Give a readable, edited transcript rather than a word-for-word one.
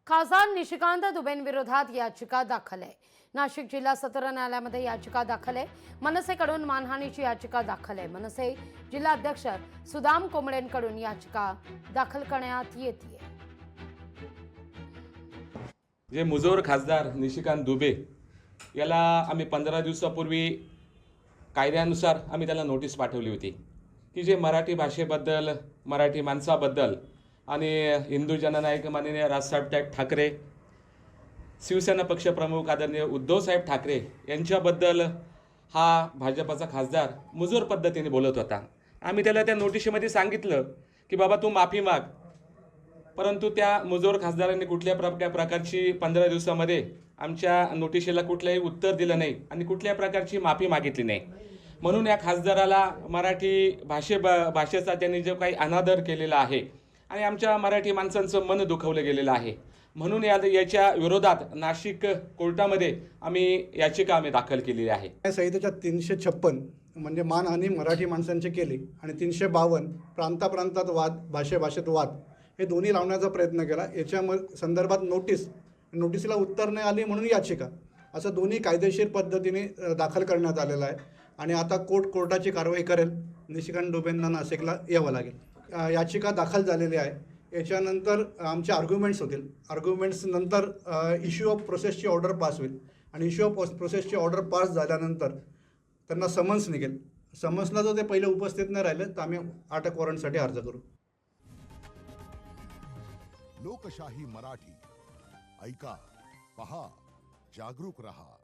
खासदार निशिकांत दुबेंविरोधात याचिका दाखल आहे। नाशिक जिल्हा सत्र न्यायालयामध्ये याचिका दाखल आहे। मनसेकडून मानहानीची याचिका दाखल आहे। मनसे जिल्हा अध्यक्ष सुदाम कोंबडेंकडून याचिका दाखल करण्यात येते। जे मुजोर खासदार निशिकांत दुबे याला आम्ही 15 दिवसापूर्वी कायद्यानुसार आम्ही त्याला नोटीस पाठवली होती की जे मराठी भाषेबद्दल, मराठी माणसाबद्दल आणि हिंदू जननायक माननीय राजसाहेब ठाकरे, शिवसेना पक्षप्रमुख आदरणीय उद्धवसाहेब ठाकरे यांच्याबद्दल हा भाजपचा खासदार मुजोर पद्धतीने बोलत होता। आम्ही त्याला त्या नोटिशीमध्ये सांगितलं की बाबा तू माफी माग, परंतु त्या मुजोर खासदारांनी कुठल्या प्रकारची 15 दिवसामध्ये आमच्या नोटिशीला कुठलंही उत्तर दिलं नाही आणि कुठल्या प्रकारची माफी मागितली नाही। म्हणून या खासदाराला मराठी भाषेचा त्यांनी जो काही अनादर केलेला आहे आणि आमच्या मराठी माणसांचं मन दुखवलं गेलेलं आहे, म्हणून याच्या विरोधात नाशिक कोर्टामध्ये याचिका दाखल केलेली आहे। संहितेच्या 356 म्हणजे मानहानी मराठी माणसांची केली आणि 352 प्रांताप्रांतात वाद, भाषेत वाद हे दोन्ही लावण्याचा प्रयत्न केला। याच्या संदर्भात नोटीसला उत्तर नाही आली म्हणून याचिका, असं दोन्ही कायदेशीर पद्धतीने दाखल करण्यात आलेलं आहे आणि आता कोर्टाची कारवाई करेल। निशिकांत दुबेंना नाशिकला यावं लागेल। याचिका दाखल झालेली आहे। याच्यानंतर आमचे आर्ग्युमेंट्स होतील। आर्ग्युमेंट्स नंतर इश्यू ऑफ प्रोसेसची ऑर्डर पास होईल आणि इश्यू ऑफ प्रोसेसची ऑर्डर पास झाल्यानंतर त्यांना समन्स निघेल। समन्सला जर ते पहिले उपस्थित नाही राहिले तर आम्ही अटक वॉरंटसाठी अर्ज करू। लोकशाही मराठी ऐका, पहा, जागरूक रहा।